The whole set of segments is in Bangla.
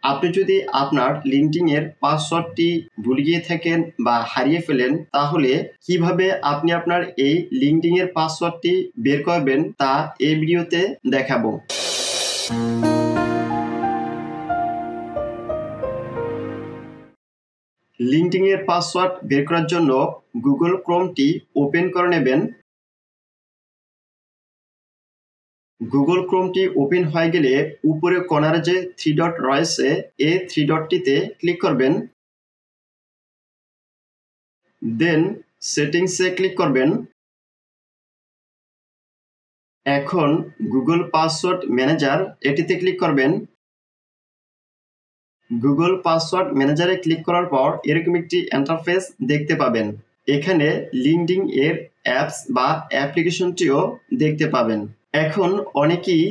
আপনি যদি আপনার লিঙ্কডইন এর পাসওয়ার্ডটি ভুলে গিয়ে থাকেন বা হারিয়ে ফেলেন, তাহলে কিভাবে আপনি আপনার এই লিঙ্কডইন এর পাসওয়ার্ডটি বের করবেন তা এই ভিডিওতে দেখাবো। লিঙ্কডইন এর পাসওয়ার্ড বের করার জন্য গুগল ক্রোমটি ওপেন করে নেবেন। গুগল ক্রোমটি ওপেন হয়ে গেলে উপরে কর্নারে যে 3 ডট রয়েছে এই 3 ডটটিতে ক্লিক করবেন। দেন সেটিংসে ক্লিক করবেন। এখন গুগল পাসওয়ার্ড ম্যানেজার এটিতে ক্লিক করবেন। গুগল পাসওয়ার্ড ম্যানেজারে ক্লিক করার পর এরকম একটি ইন্টারফেস দেখতে পাবেন। এখানে লিঙ্কডইন এর অ্যাপস বা অ্যাপ্লিকেশনটিও দেখতে পাবেন। এখন অনেকেই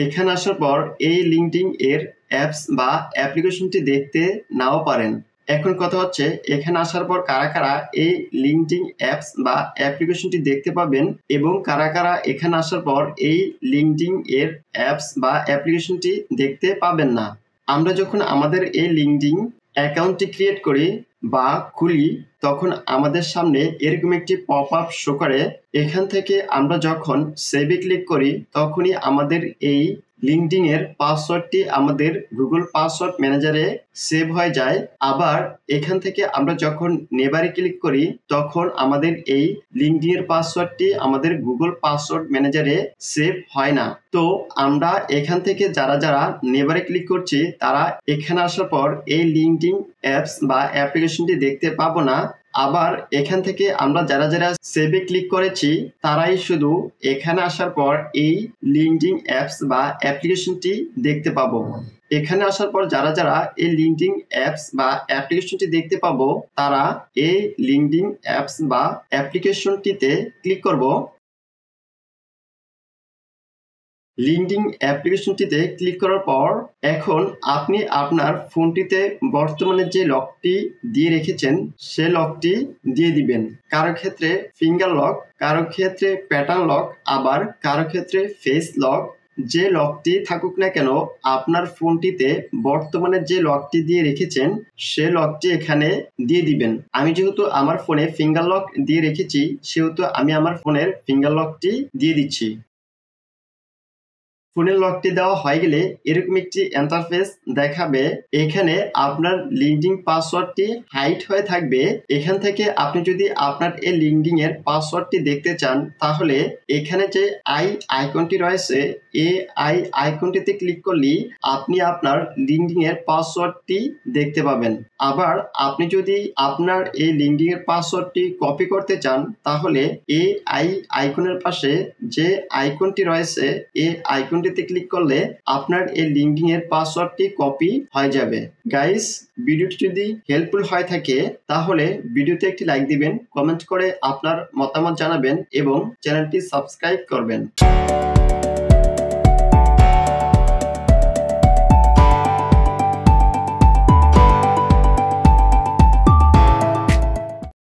এখানে আসার পর এই লিঙ্কডইন এর অ্যাপস বা অ্যাপ্লিকেশনটি দেখতে নাও পারেন। এখন কথা হচ্ছে এখানে আসার পর কারা কারা এই লিঙ্কডইন অ্যাপস বা অ্যাপ্লিকেশনটি দেখতে পাবেন এবং কারা কারা এখানে আসার পর এই লিঙ্কডইন এর অ্যাপস বা অ্যাপ্লিকেশনটি দেখতে পাবেন না। আমরা যখন আমাদের এই লিঙ্কডইন অ্যাকাউন্টটি ক্রিয়েট করি বা খুলি তখন আমাদের সামনে এরকম একটি পপ আপ শো করে। এখান থেকে আমরা যখন সেভে ক্লিক করি তখনই আমাদের এই লিঙ্কডইন এর পাসওয়ার্ডটি আমাদের গুগল পাসওয়ার্ড ম্যানেজারে সেভ হয়ে যায়। আবার এখান থেকে আমরা যখন নেভারে ক্লিক করি তখন আমাদের এই লিঙ্কডইন এর পাসওয়ার্ডটি আমাদের গুগল পাসওয়ার্ড ম্যানেজারে সেভ হয় না। তো আমরা এখান থেকে যারা নেভারে ক্লিক করছি তারা এখানে আসার পর এই লিঙ্কডইন অ্যাপস বা অ্যাপ্লিকেশনটি দেখতে পাবো না। আবার এখান থেকে আমরা যারা সেভে ক্লিক করেছি তারাই শুধু এখানে আসার পর এই লিঙ্কডইন অ্যাপস বা অ্যাপ্লিকেশনটি দেখতে পাবো। এখানে আসার পর যারা এই লিঙ্কডইন অ্যাপস বা অ্যাপ্লিকেশনটি দেখতে পাবো তারা এই লিঙ্কডইন অ্যাপস বা অ্যাপ্লিকেশনটিতে ক্লিক করব। লিঙ্কডইন অ্যাপ্লিকেশনটিতে ক্লিক করার পর এখন আপনি আপনার ফোনটিতে বর্তমানে যে লকটি দিয়ে রেখেছেন সে লকটি দিয়ে দিবেন। কারো ক্ষেত্রে ফিঙ্গার লক, কারো ক্ষেত্রে প্যাটার্ন লক, আবার কারো ক্ষেত্রে ফেস লক। যে লকটি থাকুক না কেন আপনার ফোনটিতে বর্তমানে যে লকটি দিয়ে রেখেছেন সে লকটি এখানে দিয়ে দিবেন। আমি যেহেতু আমার ফোনে ফিঙ্গার লক দিয়ে রেখেছি সেহেতু আমি আমার ফোনের ফিঙ্গার লকটি দিয়ে দিচ্ছি। ফোনের লকটি দেওয়া হয়ে গেলে এরকম একটি ইন্টারফেস দেখাবে। এখানে আপনার লিঙ্কডইন পাসওয়ার্ডটি হাইড হয়ে থাকবে। এখান থেকে আপনি যদি আপনার এই লিঙ্কডইন এর পাসওয়ার্ডটি দেখতে চান তাহলে এখানে যে আইকনটি রয়েছে এই আইকনটিতে ক্লিক করলেই আপনি আপনার লিঙ্কডইন এর পাসওয়ার্ডটি দেখতে পাবেন। আবার আপনি যদি আপনার এই লিঙ্কডইন এর পাসওয়ার্ডটি কপি করতে চান তাহলে এই আইকনের পাশে যে আইকনটি রয়েছে এই আইকনটিতে ক্লিক করলে আপনার এই লিঙ্কডইন এর পাসওয়ার্ডটি কপি হয়ে যাবে। গাইস, ভিডিওটি যদি হেল্পফুল হয়ে থাকে তাহলে ভিডিওতে একটি লাইক দিবেন, কমেন্ট করে আপনার মতামত জানাবেন এবং চ্যানেলটি সাবস্ক্রাইব করবেন।